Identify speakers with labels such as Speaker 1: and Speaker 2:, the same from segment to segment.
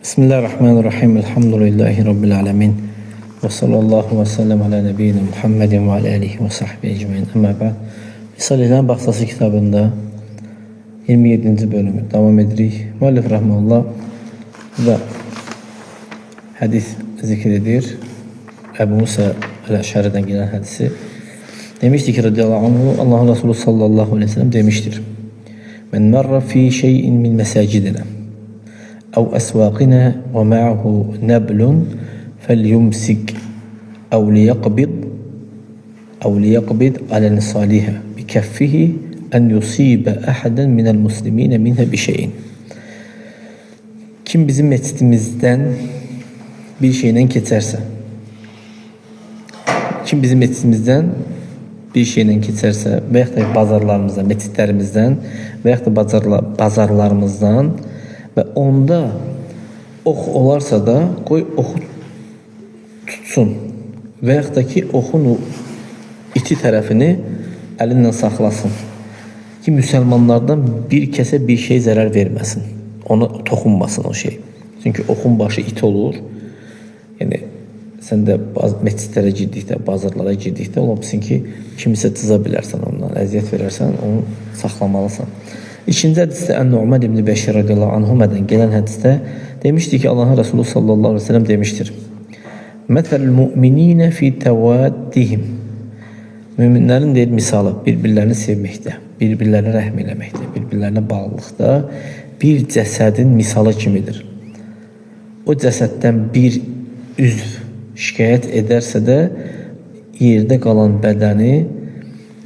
Speaker 1: Bismillahirrahmanirrahim. Elhamdülillahi Rabbil alemin. Ve sallallahu ve sellem ala nebiyyina Muhammedin ve ala alihi ve sahbihi ecmaîn. Amma ba'd. Risale-i Baxtası kitabında 27. bölümü devam edirik. Müellif rahmetullah da hadis zikredir. Ebu Musa el-Eş'ari'den gelen hadisi. Demişti ki radıyallahu anhu, Allah Resulü sallallahu aleyhi ve sellem demiştir. Men marra fi şeyin min mesacidina أو أسواقنا ومعه نبل فليمسك أو ليقبض على نصالها بكفه أن يصيب أحدا من المسلمين منها بشيء. Kim bizim mescidimizden bir şeyden keçerse, kim bizim mescidimizden bir şeyden keçerse veya da bazarlarımızdan, mescidlerimizden veya da bazarlarımızdan ve onda ox olarsa da qoy oxu tutsun və yaxud da ki oxun iti tərəfini əlindən saxlasın ki müsəlmanlardan bir kəsə bir şey zərər verməsin, ona toxunmasın o şey. Çünki oxun başı it olur. Yəni sən də məscidlərə girdikdə, bazarlara girdikdə ola bilsin ki kimisə cıza bilərsən ondan, əziyyət verərsən, onu saxlamalısan. İkinci hadisdə Ən-Nu'man ibn Bəşir radiyallahu anhumadan gelen hadisdə demişti ki Allah'ın Resulü sallallahu aleyhi ve sellem demiştir. Məsəlul mu'minine fi tevaddihim. Müminlərin deyir misalı birbirlərini sevməkdə, birbirlərinə rəhm eləməkdə, birbirlərinə bağlılıqda bir cəsədin misalı kimidir. O cəsəddən bir üzv şikayət edərsə də yerdə qalan bədəni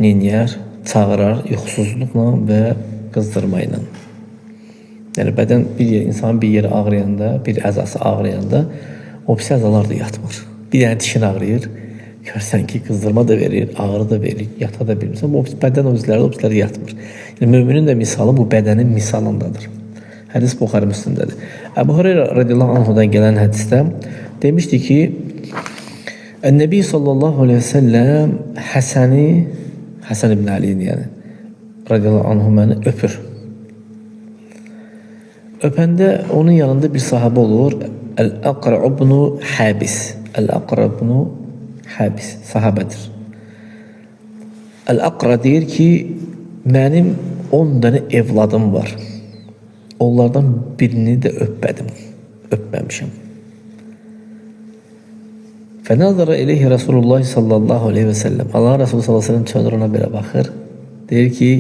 Speaker 1: neyniyər, çağırar yuxusuzluqla və qızdırmayla. Yəni bədən insanın bir yeri ağrıyanda, bir əzası ağrıyanda o pis əzalar da yatmır. Bir dənə dişin ağrıyır, görsən ki qızdırma da verir, ağrı da verir, yata da bilmirsən. O bədən o üzləri, o üzləri yatmır. Yəni müminin də misalı bu bədənin misalındadır. Hədis Buxari Müslimdədir. Əbu Hüreyrə radiyallahu anhudan gələn hədisdə demişdi ki Ən-Nəbi sallallahu aleyhi ve sellem Həsən ibn Ali'nin yəni radiyallahu anhuməni öpür. Öpəndə onun yanında bir sahabe olur. El-Aqra ibn Habis. El-Aqra ibn Habis sahabedir. El-Aqra deyir ki mənim 10 dənə evladım var. Onlardan birini də öpməmişəm. Fənəzərə ileyhi Resulullah sallallahu aleyhi ve sellem. Allah Resulü sallallahu aleyhi ve sellem çönür ona belə baxır. Deyir ki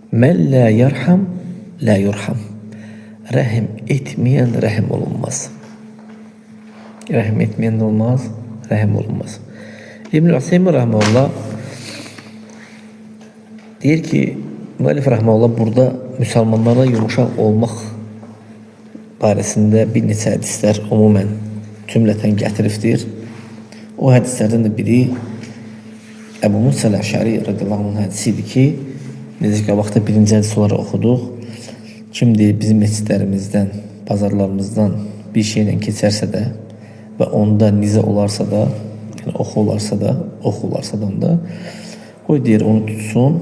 Speaker 1: Mən la yarham, la yurham. Rəhim etməyən rəhim olunmaz. Rəhim etməyən olmaz, rəhim olunmaz. İbn-i Hüseyin rahmetullah deyir ki, müəllif rahmetullah burada müsəlmanlara yumuşaq olmaq barəsində bir neçə hədislər umumən cümlətən gətiribdir. O hədislərdən də biri Ebu Musa el-Eş'ari radiyallahu anh hədisidir ki, necə qabaqda birinci hədis olaraq oxuduq. Kim deyir bizim məscidlərimizdən, bazarlarımızdan bir şeylə keçərsə də və onda nizə olarsa da, yəni oxu olarsa da onda qoy deyir onu tutsun,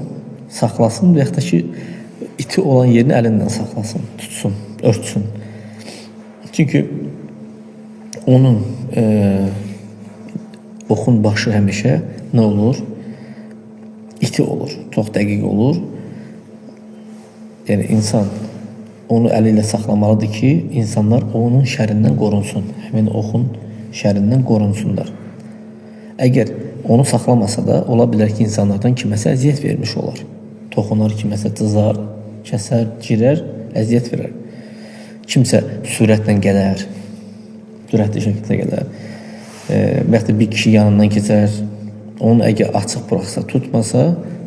Speaker 1: saxlasın və yaxud da ki iti olan yerini əlindən saxlasın, tutsun, örtsün. Çünki onun oxun başı həmişə nə olur? İti olur, çox dəqiq olur. Yəni insan onu əli ilə saxlamalıdır ki, insanlar onun şərindən qorunsun. Həmin oxun şərindən qorunsunlar. Əgər onu saxlamasa da, ola bilər ki, insanlardan kiməsə əziyyət vermiş olar. Toxunar, kiməsə cızar, kəsər, girər, əziyyət verər. Kimsə sürətlə gələr, sürətli şəkildə gələr. Və yaxud da bir kişi yanından keçər, onu əgər açıq buraxsa, tutmasa,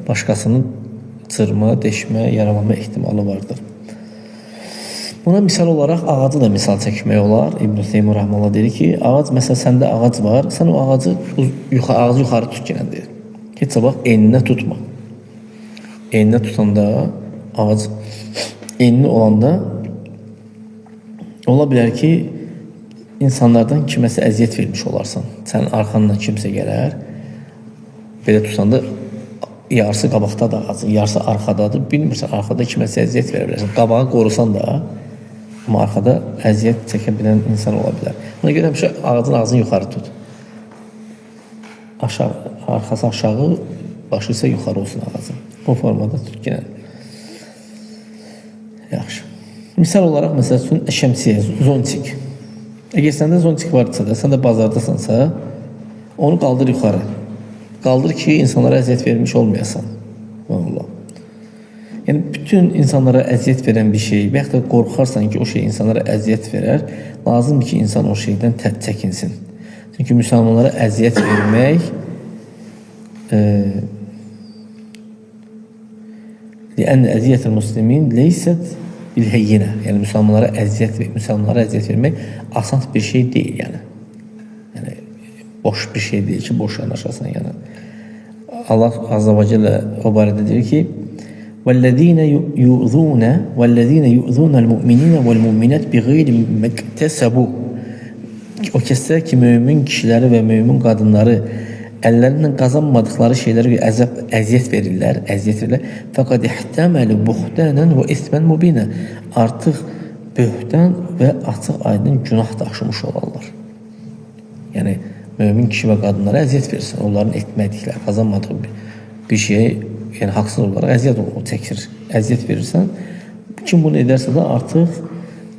Speaker 1: başqasının cırma, deşmə, yaralama ehtimalı vardır. Buna misal olaraq ağacı da misal çəkmək olar. İbn-i Hüseyin rahmetullah deyir ki, ağac, məsələn, səndə ağac var, sən o ağacı yuxarı tut gələn deyir. Heç sabah eninə tutma. Eninə tutanda, ağac enli olanda ola bilər ki, insanlardan kiməsə əziyyət vermiş olarsan. Sənin arxandan kimsə gələr, belə tutanda yarısı qabaqdadır ağacın, yarısı arxadadır. Bilmirsən, arxada kiməsə əziyyət verə bilərsən. Qabağı qorusan da Amma arxada əziyyət çəkə bilən insan ola bilər. Buna görə həmişə ağzını yuxarı tut. Arxası aşağı, başı isə yuxarı olsun ağzı. Bu formada tut yenə. Yaxşı. Misal olaraq, məsəl üçün, şəmsiyə, zontik. Əgər səndə zontik varsa da, sən də bazardasansa, onu qaldır yuxarı. Qaldır ki, insanlara əziyyət vermiş olmayasan. Allah. Yəni, bütün insanlara əziyyət verən bir şey, və yaxud da qorxarsan ki, o şey insanlara əziyyət verər, lazımdır ki, insan o şeydən çəkinsin. Çünki müsəlmanlara əziyyət vermək لأن əziyyət müslimin leysət bilheyyinə. Yəni, müsəlmanlara əziyyət vermək asan bir şey deyil, yəni. Boş bir şey deyil ki, boş yanaşasan, yəni. Allah Azza və Cəllə o barədə deyir ki, وَالَّذ۪ينَ يُؤْذُونَ الْمُؤْمِنِينَ وَالْمُؤْمِنَاتِ بِغَيْرِ مَكْتَسَبُوا. O kəslər ki, mümin kişiləri və mümin qadınları əllərindən qazanmadıkları şeylərə əziyyət verirlər. Fəqad ihtəməli buxtənən və ismən mubinə. Artıq böhtən və açıq aydın günah daşımış olarlar. Yəni, mümin kişi və qadınlara əziyyət verirsən, onların etmədikləri, qazanmadığı bir şey, yəni haqsız olaraq əziyyət çəkir, əziyyət verirsən, kim bunu edərsə də artıq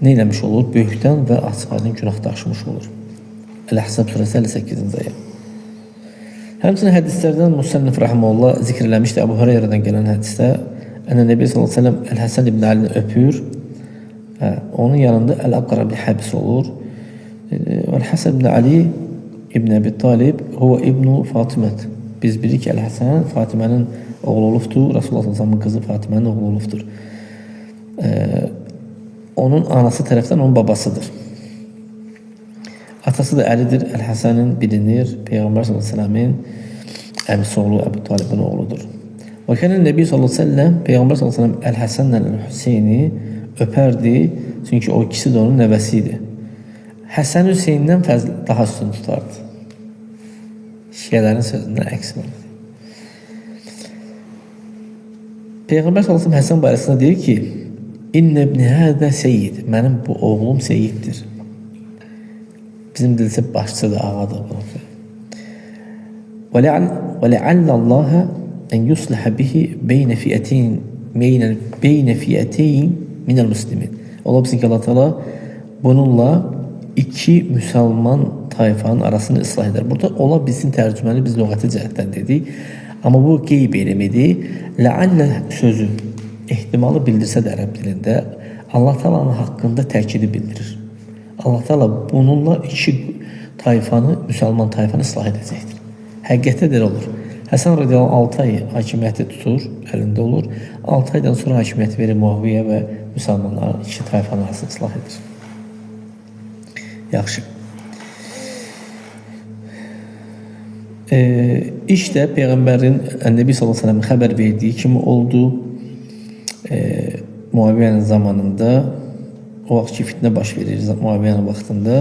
Speaker 1: nə eləmiş olur? Böyükdən və açıq aydın günah daşımış olur. Əl-Əhzab surəsi 58-ci ayə. Həmçinin hədislərdən Musannif Rəhməllah zikr eləmişdi. Əbu Hüreyrədən gələn hədisdə Nəbi sallallahu əleyhi və səlləm Əl-Həsən ibn Əlini öpür. Onun yanında Əl-Əqra ibn Həbs olur. Əl-Həsən ibn Əli ibn Əbi Talib huwa ibnu Fatimət. Biz bilirik ki, Əl-Həsən Fatimənin oğlu olubdur. Rasulullah sallallahu əleyhi və səlləmin qızı Fatimənin oğlu olubdur. Onun anası tərəfdən onun babasıdır. Atası da Əlidir, Əl-Həsənin bilinir, Peyğəmbər s.ə.v-in əmisi oğlu Əbu Talibin oğludur. Və kənən Nəbi s.ə.v Peyğəmbər s.ə.v Əl-Həsənlə Hüseyni öpərdi, çünki o ikisi də onun nəvəsi idi. Həsən Hüseynindən daha üstün tutardı. Şiyələrin sözündən əks olurdu. Peyğəmbər s.ə.v Həsən barəsində deyir ki, İnnə ibn hədə seyyid, mənim bu oğlum seyyiddir. Bizim dilsə başçıdır, ağadır. Və lə'allallahə ən yusləhə bihi beynə fiyyəteyn minəl muslimin. Ola bilsin ki, Allah Teala bununla iki müsəlman tayfanın arasını ıslah edər. Burada ola bilsin tərcüməli biz lüğəti cəhətdən dedik. Amma bu qeyb elimidir. Lə'allə sözü ehtimalı bildirsə də ərəb dilində Allah Teala'nın haqqında təkidi bildirir. Allah Teala bununla iki tayfanı, müsəlman tayfanı ıslah edəcəkdir. Həqiqətdə də olur. Həsən radiyallahu 6 ay hakimiyyəti tutur, əlində olur. 6 aydan sonra hakimiyyət verir Muaviyyə və müsəlmanlar iki tayfanı arasını ıslah edir. Yaxşı. İşdə Peyğəmbərin Nəbi sallallahu əleyhi və səlləm xəbər verdiyi kimi oldu. Muaviyyənin zamanında o vaxt ki fitnə baş verir, Muaviyyənin vaxtında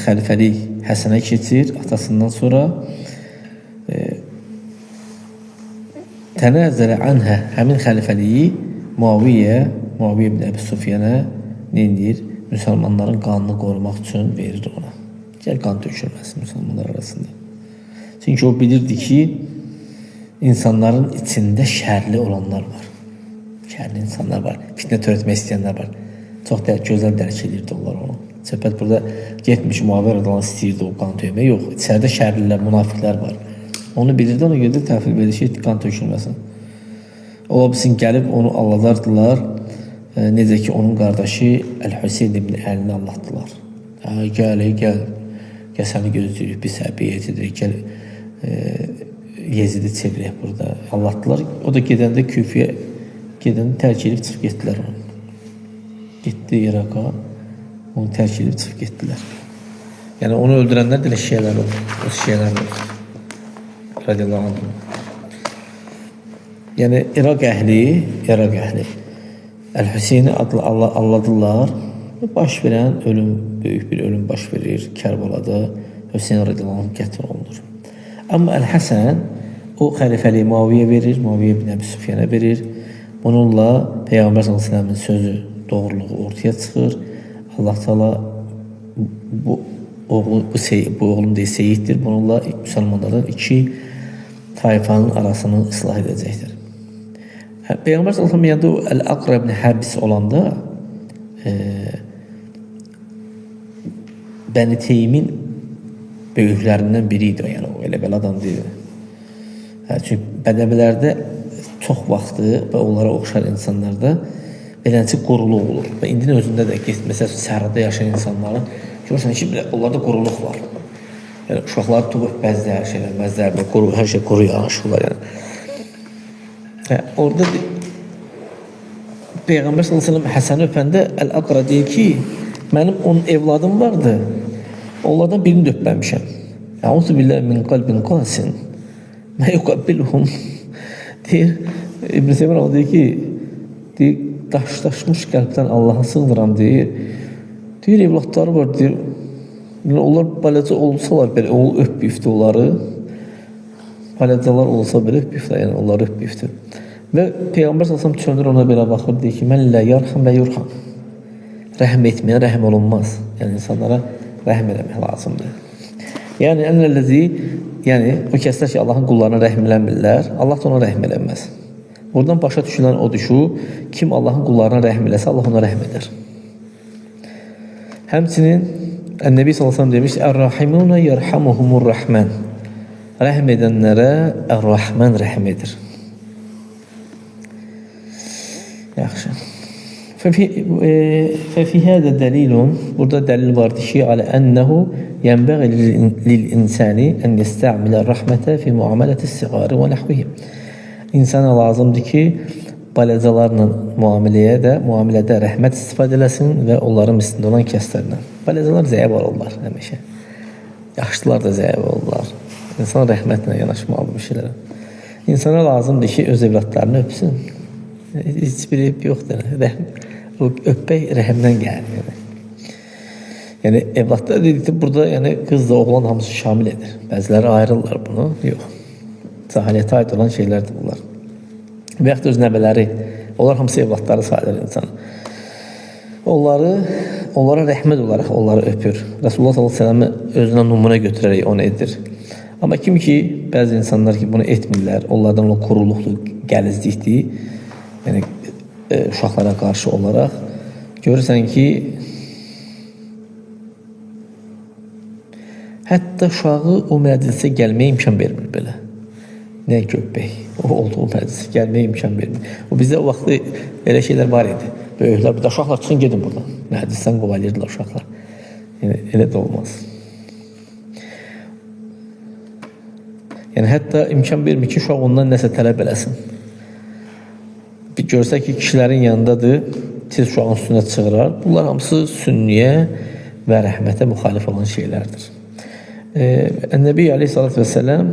Speaker 1: xəlifəlik Həsənə keçir, atasından sonra tənəzzələ anhə, həmin xəlifəliyi Muaviyyə ibn Əbi Sufyanə neyindir? Müsəlmanların qanını qorumaq üçün verir ona. Gəl qan tökülməsin müsəlmanlar arasında. Çünki o bilirdi ki, insanların içində şərli olanlar var. Şərli insanlar var, fitnə törətmək istəyənlər var. Çox gözəl dərk edirdi onlar onu. Söhbət burada getmiş Muaviyyə radiyallahu istəyirdi o qan tökmək. Yox, içəridə şərlilər, münafiqlər var. Onu bilirdi, ona görə də təfriq verir ki, qan tökülməsin. Ola bilsin gəlib onu alladardılar. Necə ki, onun qardaşı Əl-Hüseyn ibn Əlini allatdılar. Gəl, səni gözləyirik, biz həbiyyət edirik, gəl Yezidi çevirək burada. Allatdılar. O da gedəndə Küfiyə, gedəndə tərk edib çıxıb getdilər onu. Getdi İraqa, onu tərk edib çıxıb getdilər. Yəni onu öldürənlər də şiyələr oldu. O şiyələr oldu. Radiyallahu anh. Yəni İraq əhli Əl-Hüseyni alladılar. Baş verən ölüm, böyük bir ölüm baş verir. Kərbalada Hüseyin radiyallahu anh qətl olunur. Amma Əl-Həsən o xəlifəliyi Muaviyyə verir, Muaviyyə ibn Əbi Süfyanə verir. Bununla Peyğəmbər s.ə.v-in sözü doğruluğu ortaya çıxır. Allah Teala bu oğul bu oğlum deyil seyiddir. Bununla müsəlmanların iki tayfanın arasını ıslah edəcəkdir. Peyğəmbər sallallahu əleyhi və səlləm Əl-Aqra ibn Habis olanda Bəni Teymin böyüklərindən biriydi. Yəni o elə belə adam deyil. Çünki bədəvilərdə çox vaxtı və onlara oxşar insanlarda beləncə quruluq olur. Və indinin özündə də məsələn səhrada yaşayan insanların görürsən ki, onlarda quruluq var. Yəni uşaqları tutub bəzlər, hər şey quru yanaşırlar yəni. Orada Peyğəmbər sallallahu əleyhi və səlləm Həsəni öpəndə Əl-Aqra deyir ki, mənim 10 evladım vardı. Onlardan birini öpməmişəm. Əuzu billahi min qalbin qasin. Mə yuqabbiluhum. Deyir, İbn Seymur deyir ki, daşlaşmış qəlbdən Allaha sığınıram deyir. Deyir, evlatları var deyir. Onlar balaca olsalar belə, o öpməyibdi onları. Balacalar olsa belə öpməyibdi, yəni onları öpməyibdi. Və Peyğəmbər sallallahu çöndür ona belə baxır, deyir ki, mən lə yarham və yurham. Rəhm etməyən rəhm olunmaz. Yəni insanlara rəhm eləmək lazımdır. Yəni yəni o kəslər ki, Allahın qullarına rəhm eləmirlər, Allah da ona rəhm eləməz. Buradan başa düşülən odur ki, kim Allahın qullarına rəhm eləsə, Allah ona rəhm edər. Həmçinin Ən-Nəbi sallallahu əleyhi və səlləm demiş: "Ər-Rahimuna yerhamuhumur-Rahman." Rəhm edənlərə Ər-Rahman rəhm edir. Yaxşı. ففي هذا دليل burada dəlil vardır ki, على أنه ينبغي للإنسان أن يستعمل الرحمة في معاملة الصغار ونحوهم. İnsana lazımdır ki, balacalarla müamilədə rəhmət istifadə eləsin və onların mislində olan kəslərlə. Balacalar zəif olurlar həmişə. Yaşlılar da zəif olurlar. İnsan rəhmətlə yanaşmalıdır bir şeylərə. İnsana lazımdır ki, öz evlatlarını öpsün. Heç bir ep yoxdur. O öpmək rəhmdən gəlir. Yəni evlatlar dedikdə burada yəni qızla oğlan hamısı şamil edir. Bəziləri ayrılırlar bunu. Yox. Cahiliyyətə aid olan şeylərdir bunlar. Və yaxud öz nəvələri, onlar hamısı evlatları sayılır insan. Onlara rəhmət olaraq onları öpür. Rasulullah sallallahu əleyhi və səlləm özünə nümunə götürərək onu edir. Amma kim ki, bəzi insanlar ki bunu etmirlər, onlardan o quruluqdur, gəlizlikdir. Yəni uşaqlara qarşı olaraq görürsən ki, hətta uşağı o məclisə gəlməyə imkan vermir belə. Nə köpək, o olduğu məclisə gəlməyə imkan vermir. O bizdə o vaxtı elə şeylər var idi. Böyüklər, bir də uşaqlar çıxın gedin buradan. Məclisdən qovalayırdılar uşaqlar. Yəni elə də olmaz. Yəni hətta imkan vermir ki, uşaq ondan nəsə tələb eləsin. Bir görsə ki, kişilərin yanındadır, tez uşağın üstünə çığırar. Bunlar hamısı sünniyə və rəhmətə müxalif olan şeylərdir. Ən-Nəbi aleyhissalatü vesselam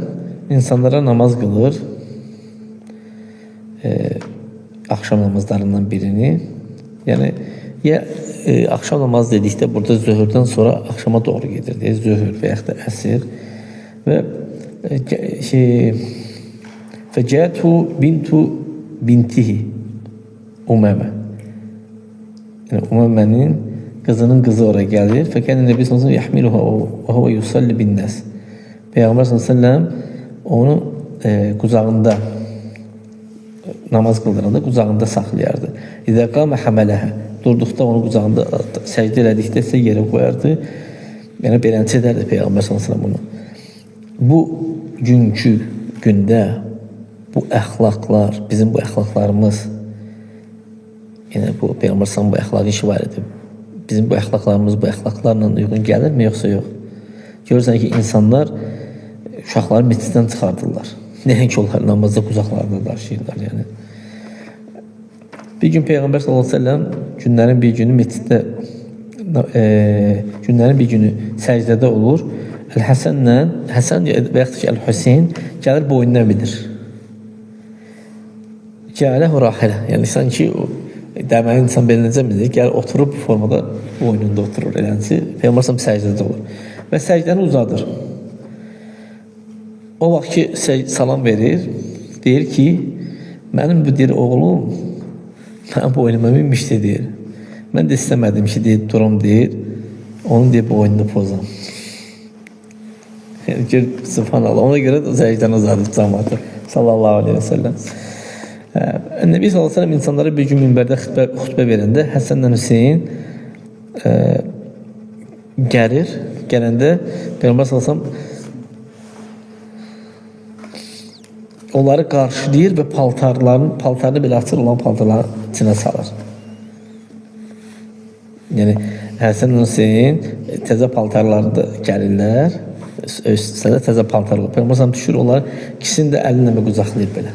Speaker 1: insanlara namaz qılır. Axşam namazlarından birini. Yəni, axşam namaz dedikdə burada zöhrdən sonra axşama doğru gedir. Zöhr və yaxud da əsr. Və Fəcəthu bintihi Uməmə. Yəni, Uməmənin qızının qızı oraya gəlir. Fəkənin Nəbi sallallahu əleyhi və səlləm yahmiluha və huve yusalli bin-nas. Peyğəmbər sallallahu əleyhi və səlləm onu qucağında namaz qıldıranda qucağında saxlayardı. İzə qamə həmələhə. Durduqda onu qucağında səcdə elədikdə isə yerə qoyardı. Yəni beləncə edərdi Peyğəmbər sallallahu əleyhi və səlləm bunu. Bu günkü gündə bu əxlaqlar, bizim bu əxlaqlarımız, yəni bu Peyğəmbər sallallahu bu əxlaqı işi var idi. Bizim bu əxlaqlarımız bu əxlaqlarla uyğun gəlirmi, yoxsa yox? Görürsən ki, insanlar uşaqları məsciddən çıxardırlar. Nəinki onları namazda qucaqlarında daşıyırlar. Yəni. Bir gün Peyğəmbər sallallahu əleyhi və səlləm günlərin bir günü məsciddə, günlərin bir günü səcdədə olur. Həsən və yaxud ki, Əl-Hüseyn gəlir boynuna bilir. Gələhu rahilə. Yəni, sanki deməli insan belinəcə midir? Gəlir, oturub bu formada boynunda oturur. Eləncə, Peyğəmbər sallallahu səcdədə olur. Və səcdəni uzadır. O vaxt ki, salam verir, deyir ki, mənim bu deyir, oğlum, mənim boynuma minmişdi, deyir. Mən də istəmədim ki, deyir, durum deyir. Onun deyir, boynunu pozam. Yəni, gör, subhanallah. Ona görə zəvcdən uzadı cəmatı. Sallallahu aleyhi ve sellem. Nəbi sallallahu aleyhi ve sellem insanlara bir gün minbərdə xütbə verəndə Həsənlə Hüseyin gəlir. Gələndə Peyğəmbər sallallahu aleyhi ve sellem onları qarşılayır və paltarını belə açır, olan paltarların içinə salır. Yəni, Həsən Hüseyin təzə paltarlarda gəlirlər, üstündə təzə paltarlar. Peyğəmbər düşür, onlar ikisini də əlinlə qucaqlayır belə.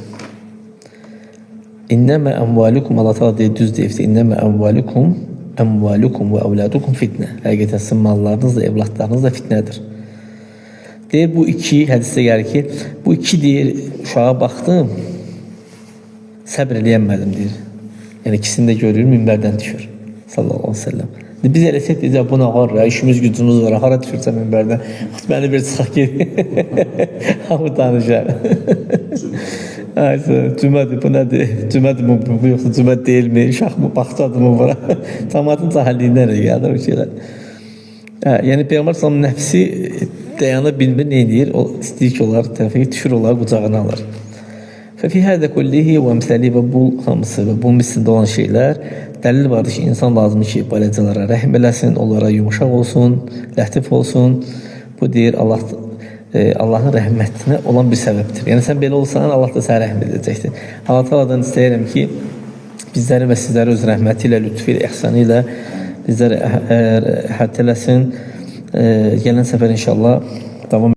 Speaker 1: İnnəmə əmvalukum, Allah təala deyir, düz deyir, İnnəmə əmvalukum və əvladukum fitnə. Həqiqətən sizin mallarınız da, evlatlarınız da fitnədir. Deyir, bu iki, hədisdə gəlir ki, bu iki deyir, uşağa baxdım, səbr eləyəmədim deyir. Yəni, ikisini də görür, minbərdən düşür. Sallallahu aleyhi ve sellem. Biz eləsək deyəcək, bu nə var, işimiz gücümüz var, hara düşürsə minbərdən, xütbəni bir çıxaq gedir, hamı danışar. Cümədir, bu nədir? Cümədir mi, bu yoxsa cüməd deyilmi, şax mı, baxçadır mı bura? Cəmaatın cahilliyindən gəlir o şeylər. Yəni, Peyğəmbər sallam nəfsi dayana bilmir, nə edir? O istəyir ki, onlar tərəfə düşür, onlar qucağına alır. Fəfi hədə kullihi və əmsəli və bu hamısı və bu mislində olan şeylər dəlil vardır ki, insan lazımdır ki, balacalara rəhm eləsin, onlara yumuşaq olsun, lətif olsun. Bu deyir, Allahın rəhmətinə olan bir səbəbdir. Yəni, sən belə olsan, Allah da sənə rəhm edəcəkdir. Allah Teala'dan istəyirəm ki, bizləri və sizləri öz rəhməti ilə, lütfi ilə, ihsanı ilə bizləri əhatə eləsin. Gələn səfər inşallah davam